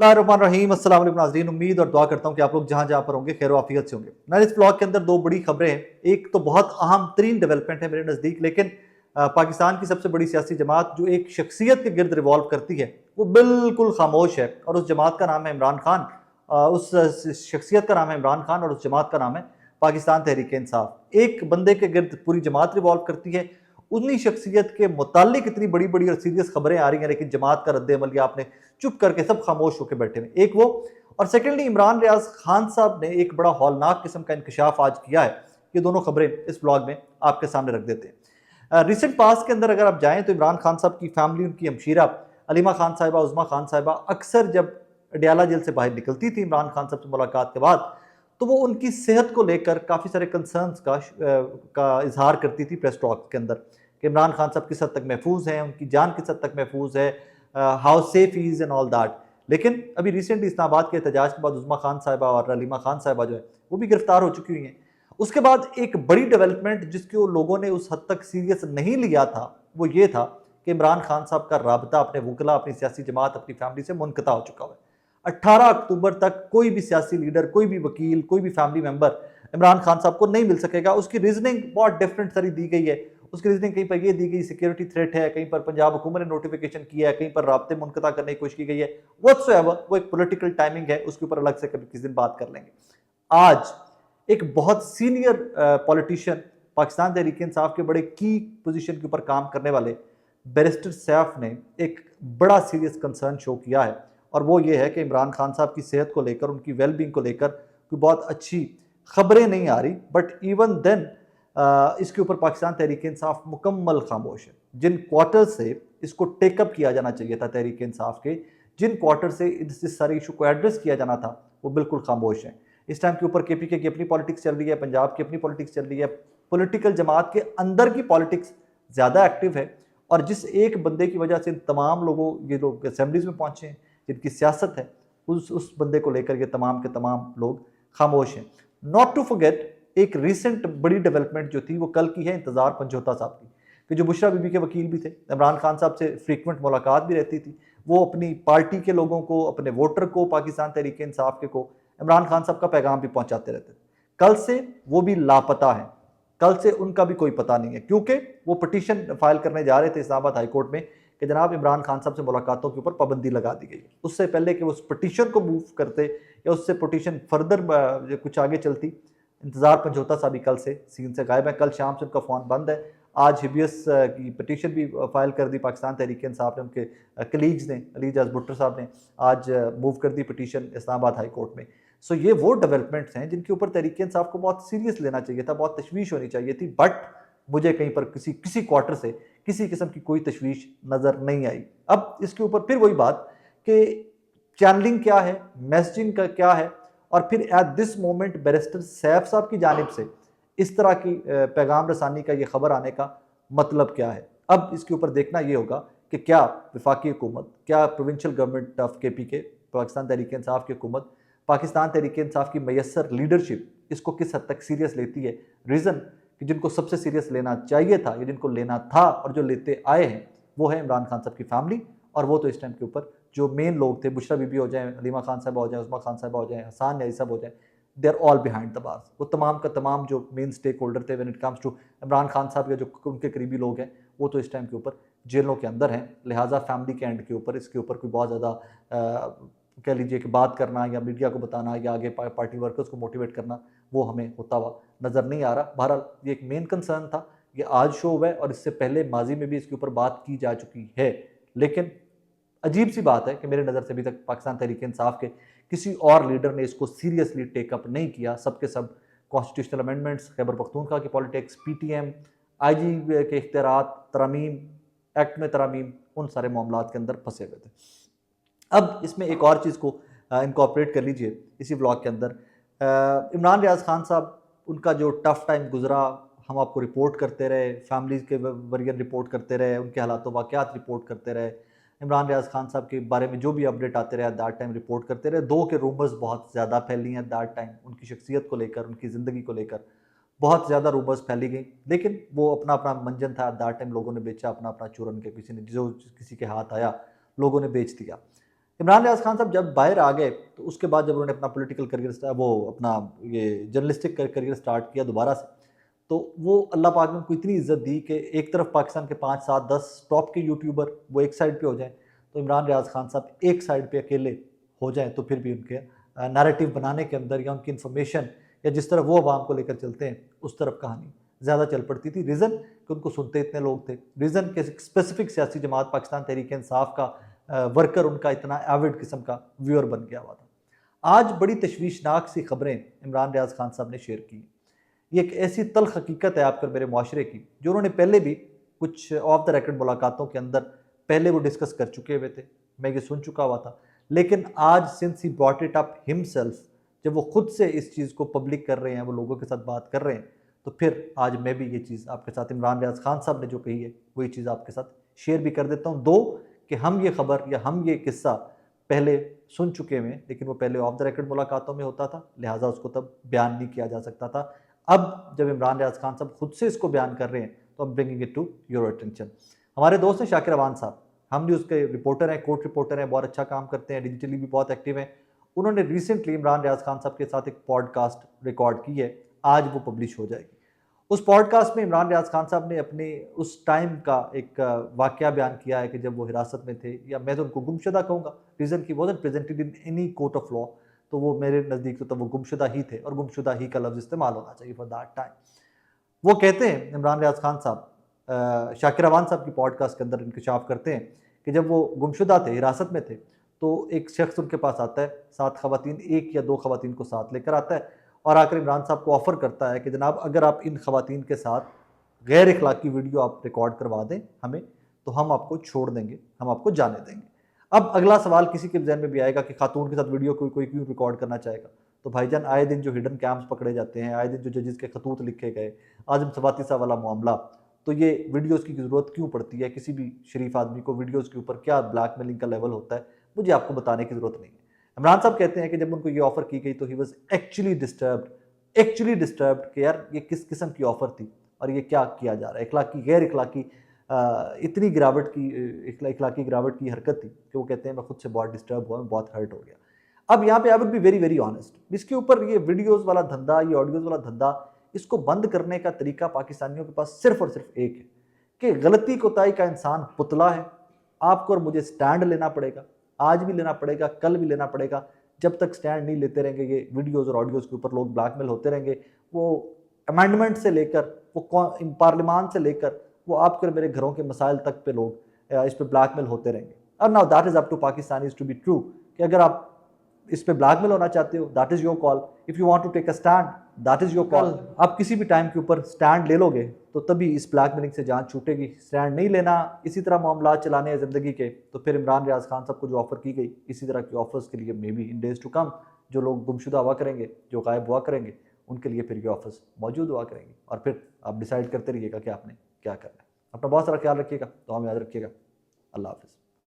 रहीम अस्सलाम वालेकुम नाज़रीन, उम्मीद और दुआ करता हूँ कि आप लोग जहाँ जहाँ पर होंगे खैर आफियत से होंगे। मैं इस ब्लॉग के अंदर दो बड़ी खबरें हैं। एक तो बहुत अहम तरीन डेवलपमेंट है मेरे नज़दीक, लेकिन पाकिस्तान की सबसे बड़ी सियासी जमात जो एक शख्सियत के गिर्द रिवॉल्व करती है वो बिल्कुल खामोश है, और उस जमात का नाम है इमरान खान। उस शख्सियत का नाम है इमरान खान और उस जमात का नाम है पाकिस्तान तहरीक इंसाफ। एक बंदे के गिर्द पूरी जमात रिवॉल्व करती है, उन्हीं शख्सियत के मुतालिक इतनी बड़ी बड़ी और सीरियस खबरें आ रही हैं, लेकिन जमात का रद्द अमल या आपने चुप करके सब खामोश होकर बैठे हुए। एक वो, और सेकेंडली इमरान रियाज खान साहब ने एक बड़ा हौलनाक किस्म का इंकशाफ आज किया है। ये दोनों खबरें इस ब्लॉग में आपके सामने रख देते हैं। रिसेंट पास के अंदर अगर आप जाएं तो इमरान खान साहब की फैमिली, उनकी हमशीरा अलीमा खान साहिबा, उज़मा खान साहिबा अक्सर जब अडियाला जेल से बाहर निकलती थी इमरान खान साहब से मुलाकात के बाद, तो वो उनकी सेहत को लेकर काफ़ी सारे कंसर्न्स का इजहार करती थी प्रेस टॉक के अंदर कि इमरान खान साहब किस हद तक महफूज हैं, उनकी जान किस हद तक महफूज है, how safe is and all that. लेकिन अभी रिसेंटली इस्लामाबाद के एहतजाज के बाद उज़मा खान साहिबा और अलीमा खान साहिबा जो है वो भी गिरफ्तार हो चुकी हुई हैं। उसके बाद एक बड़ी डेवलपमेंट जिसको लोगों ने उस हद तक सीरियस नहीं लिया था वो ये था कि इमरान खान साहब का राबता अपने वकला, अपनी सियासी जमात, अपनी फैमिली से मुनक़ता हो चुका हुआ है। 18 अक्टूबर तक कोई भी सियासी लीडर, कोई भी वकील, कोई भी फैमिली मेंबर इमरान खान साहब को नहीं मिल सकेगा। उसकी रीजनिंग बहुत डिफरेंट सारी दी गई है। उसकी रीजनिंग कहीं पर यह दी गई सिक्योरिटी थ्रेट है, कहीं पर पंजाब हुकूमत ने नोटिफिकेशन किया है, कहीं पर राब्ते मुनक़ता करने की कोशिश की गई है। व्हाट्सोएवर वो एक पॉलिटिकल टाइमिंग है, उसके ऊपर अलग से कभी किसी दिन बात कर लेंगे। आज एक बहुत सीनियर पॉलिटिशियन, पाकिस्तान तहरीक इंसाफ के बड़े की पोजीशन के ऊपर काम करने वाले बैरिस्टर सैफ ने एक बड़ा सीरियस कंसर्न शो किया है, और वो ये है कि इमरान खान साहब की सेहत को लेकर, उनकी वेलबींग को लेकर कोई बहुत अच्छी खबरें नहीं आ रही। बट इवन देन इसके ऊपर पाकिस्तान तहरीक इंसाफ मुकम्मल खामोश है। जिन क्वार्टर से इसको टेकअप किया जाना चाहिए था तहरीक इंसाफ के, जिन क्वार्टर से इस सारे इशू को एड्रेस किया जाना था, वो बिल्कुल खामोश है। इस टाइम के ऊपर केपीके की अपनी पॉलिटिक्स चल रही है, पंजाब की अपनी पॉलिटिक्स चल रही है। पॉलिटिकल जमात के अंदर की पॉलिटिक्स ज़्यादा एक्टिव है, और जिस एक बंदे की वजह से तमाम लोगों, ये लोग असेंबलीज में पहुंचे हैं, जिनकी सियासत है, उस बंदे को लेकर ये तमाम के तमाम लोग खामोश हैं। नॉट टू फॉरगेट, एक रिसेंट बड़ी डेवलपमेंट जो थी वो कल की है इंतजार पंजोता साहब की, कि जो बुशरा बीबी के वकील भी थे, इमरान खान साहब से फ्रीक्वेंट मुलाकात भी रहती थी। वो अपनी पार्टी के लोगों को, अपने वोटर को, पाकिस्तान तहरीक इंसाफ के को इमरान खान साहब का पैगाम भी पहुंचाते रहते थे। कल से वो भी लापता है, कल से उनका भी कोई पता नहीं है, क्योंकि वो पिटीशन फाइल करने जा रहे थे इस्लामाबाद हाई कोर्ट में कि जनाब इमरान खान साहब से मुलाकातों के ऊपर पाबंदी लगा दी गई है। उससे पहले कि वो उस पिटीशन को मूव करते या उससे पिटीशन फर्दर कुछ आगे चलती, इंतजार पंजोता साहब भी कल से सीन से गायब है। कल शाम से उनका फ़ोन बंद है। आज हिबियस की पिटीशन भी फाइल कर दी पाकिस्तान तहरीक इंसाफ ने, उनके कलीग्स ने, अली एजाज भुट्टो साहब ने आज मूव कर दी पिटीशन इस्लामाबाद हाई कोर्ट में। सो ये वो डेवलपमेंट्स हैं जिनके ऊपर तहरीक इंसाफ को बहुत सीरियस लेना चाहिए था, बहुत तशवीश होनी चाहिए थी। बट मुझे कहीं पर किसी क्वार्टर से किसी किस्म की कोई तशवीश नज़र नहीं आई। अब इसके ऊपर फिर वही बात कि चैनलिंग क्या है, मैसेजिंग का क्या है, और फिर at this moment barrister Saif साहब की जानिब से इस तरह की पैगाम रसानी का, ये खबर आने का मतलब क्या है। अब इसके ऊपर देखना ये होगा कि क्या वफाकी हुकूमत, क्या provincial government of KPK, Pakistan Tehreek Insaf की हुकूमत, पाकिस्तान तहरीक इंसाफ की मैसर लीडरशिप इसको किस हद तक सीरियस लेती है। रीज़न कि जिनको सबसे सीरियस लेना चाहिए था, या जिनको लेना था और जो लेते आए हैं, वो है इमरान खान साहब की फैमिली। और वो तो इस टाइम के ऊपर जो मेन लोग थे, बुशरा बीबी हो जाए, अलीमा खान साहब हो जाए, उस्मा खान साहब हो जाए, हसान न्याजी साहब हो जाए, they are all behind the bars. वो तमाम का तमाम जो मेन स्टेक होल्डर थे when it comes to Imran Khan साहब के, जो उनके करीबी लोग हैं, वो तो इस टाइम के ऊपर जेलों के अंदर हैं। लिहाजा फैमिली के एंड के ऊपर इसके ऊपर कोई बहुत ज़्यादा कह लीजिए कि बात करना या मीडिया को बताना या आगे पार्टी वर्कर्स को मोटिवेट करना, वो हमें होता हुआ नज़र नहीं आ रहा। बहरहाल ये एक मेन कंसर्न था, ये आज शो हुआ है, और इससे पहले माजी में भी इसके ऊपर बात की जा चुकी है। लेकिन अजीब सी बात है कि मेरे नज़र से अभी तक पाकिस्तान तहरीक इंसाफ के किसी और लीडर ने इसको सीरियसली टेकअप नहीं किया। सबके सब कॉन्स्टिट्यूशनल अमेंडमेंट्स, खैबर पख्तूनख्वा की पॉलिटिक्स, PTM, IG के इख्तियारात, तरमीम, एक्ट में तरमीम, उन सारे मामलात के अंदर फंसे हुए थे। अब इसमें एक और चीज़ को इनकॉर्पोरेट कर लीजिए इसी ब्लॉग के अंदर। इमरान रियाज खान साहब, उनका जो टफ टाइम गुजरा, हम आपको रिपोर्ट करते रहे, फैमिलीज़ के वरियन रिपोर्ट करते रहे, उनके हालात वाक़यात रिपोर्ट करते रहे, इमरान रियाज खान साहब के बारे में जो भी अपडेट आते रहे दैट टाइम रिपोर्ट करते रहे। दो के रूमर्स बहुत ज़्यादा फैली हैं दैट टाइम, उनकी शख्सियत को लेकर, उनकी ज़िंदगी को लेकर बहुत ज़्यादा रूमर्स फैली गई। लेकिन वो अपना अपना मंजन था दैट टाइम, लोगों ने बेचा अपना अपना चूरन के, किसी ने जो किसी के हाथ आया लोगों ने बेच दिया। इमरान रियाज खान साहब जब बाहर आ गए तो उसके बाद जब उन्होंने अपना पॉलिटिकल करियर वो अपना ये जर्नलिस्टिक करियर स्टार्ट किया दोबारा से, तो वो अल्लाह पाक ने उनको इतनी इज्जत दी कि एक तरफ पाकिस्तान के 5, 7, 10 टॉप के यूट्यूबर वो एक साइड पे हो जाएं, तो इमरान रियाज खान साहब एक साइड पे अकेले हो जाएं, तो फिर भी उनके नैरेटिव बनाने के अंदर या उनकी इन्फॉर्मेशन या जिस तरफ वो आवाम को लेकर चलते हैं उस तरफ कहानी ज़्यादा चल पड़ती थी। रीज़न कि उनको सुनते इतने लोग थे, रीज़न कि स्पेसिफिक सियासी जमात पाकिस्तान तहरीक इंसाफ का वर्कर उनका इतना एविड किस्म का व्यूअर बन गया हुआ था। आज बड़ी तशवीशनाक सी खबरें इमरान रियाज खान साहब ने शेयर की। ये एक ऐसी तल्ख हकीकत है आपकर मेरे माशरे की, जो उन्होंने पहले भी कुछ ऑफ द रिकॉर्ड मुलाकातों के अंदर पहले वो डिस्कस कर चुके हुए थे, मैं ये सुन चुका हुआ था। लेकिन आज since he brought it up himself, जब वो खुद से इस चीज़ को पब्लिक कर रहे हैं, वो लोगों के साथ बात कर रहे हैं, तो फिर आज मैं भी ये चीज़ आपके साथ इमरान रियाज खान साहब ने जो कही है वही चीज़ आपके साथ शेयर भी कर देता हूँ। दो कि हम ये खबर या हम ये किस्सा पहले सुन चुके हैं, लेकिन वो पहले ऑफ द रिकॉर्ड मुलाकातों में होता था, लिहाजा उसको तब बयान नहीं किया जा सकता था। अब जब इमरान रियाज खान साहब खुद से इसको बयान कर रहे हैं तो अब bringing it to your attention. हमारे दोस्त हैं शाकिर अवान साहब, हम न्यूज़ के रिपोर्टर हैं, कोर्ट रिपोर्टर हैं, बहुत अच्छा काम करते हैं, डिजिटली भी बहुत एक्टिव हैं। उन्होंने रिसेंटली इमरान रियाज खान साहब के साथ एक पॉडकास्ट रिकॉर्ड की है, आज वो पब्लिश हो जाएगी। उस पॉडकास्ट में इमरान रियाज खान साहब ने अपने उस टाइम का एक वाकया बयान किया है कि जब वो हिरासत में थे, या मैं तो उनको गुमशुदा कहूँगा, रीज़न की wasn't presented in any court of law, तो वो मेरे नज़दीक तो तब वो गुमशुदा ही थे और गुमशुदा ही का लफ्ज़ इस्तेमाल होना चाहिए फॉर दैट टाइम। वो कहते हैं इमरान रियाज खान साहब शाकिर अवान साहब की पॉडकास्ट के अंदर इंकशाफ करते हैं कि जब वो गुमशुदा थे, हिरासत में थे, तो एक शख्स उनके पास आता है, 7 खवातीन, 1 या 2 खवातीन को साथ लेकर आता है और आकर इमरान साहब को ऑफ़र करता है कि जनाब अगर आप इन खवातीन के साथ गैर इखलाकी वीडियो आप रिकॉर्ड करवा दें हमें, तो हम आपको छोड़ देंगे, हम आपको जाने देंगे। अब अगला सवाल किसी के जहन में भी आएगा कि खातून के साथ वीडियो कोई क्यों रिकॉर्ड करना चाहेगा। तो भाईजान आए दिन जो हिडन कैम्प्स पकड़े जाते हैं, आए दिन जो जजेस के खतूत लिखे गए, आजम सवातीसा वाला मामला, तो ये वीडियोज़ की ज़रूरत क्यों पड़ती है? किसी भी शरीफ आदमी को वीडियोज़ के ऊपर क्या ब्लैकमेलिंग का लेवल होता है, मुझे आपको बताने की ज़रूरत नहीं है। इमरान साहब कहते हैं कि जब उनको ये ऑफ़र की गई तो ही वॉज एक्चुअली डिस्टर्ब्ड कि यार ये किस किस्म की ऑफ़र थी और ये क्या किया जा रहा है, इखलाकी गैर इखलाकी इतनी गिरावट की इखलाकी गिरावट की हरकत थी कि वो कहते हैं मैं खुद से बहुत डिस्टर्ब हुआ, मैं बहुत हर्ट हो गया। अब यहाँ पे I would be very very honest, इसके ऊपर ये वीडियोज़ वाला धंधा, ये ऑडियोज़ वाला धंधा, इसको बंद करने का तरीका पाकिस्तानियों के पास सिर्फ और सिर्फ एक है कि गलती कोताही का इंसान पुतला है। आपको और मुझे स्टैंड लेना पड़ेगा, आज भी लेना पड़ेगा, कल भी लेना पड़ेगा। जब तक स्टैंड नहीं लेते रहेंगे, ये वीडियोज़ और ऑडियोज़ के ऊपर लोग ब्लैकमेल होते रहेंगे। वो अमेंडमेंट से लेकर, वो पार्लियामान से लेकर, वो आपके और मेरे घरों के मसाइल तक पे लोग इस पर ब्लैकमेल होते रहेंगे। और now that is up to Pakistanis to be true कि अगर आप इस पे ब्लैकमेल होना चाहते हो, that is your call. If you want to take a stand, that is your call. आप किसी भी टाइम के ऊपर स्टैंड ले लोगे तो तभी इस ब्लैकमेलिंग से जान छूटेगी। स्टैंड नहीं लेना, इसी तरह मामला चलाने हैं ज़िंदगी के, तो फिर इमरान रियाज खान साहब को जो ऑफ़र की गई, इसी तरह की ऑफ़र्स के लिए maybe in days to come जो लोग गुमशुदा हुआ करेंगे, जो गायब हुआ करेंगे, उनके लिए फिर ये ऑफ़र्स मौजूद हुआ करेंगे और फिर आप डिसाइड करते रहिएगा कि आपने क्या करना है। अपना बहुत सारा ख्याल रखिएगा, तो हमें याद रखिएगा। अल्लाह हाफ़िज़।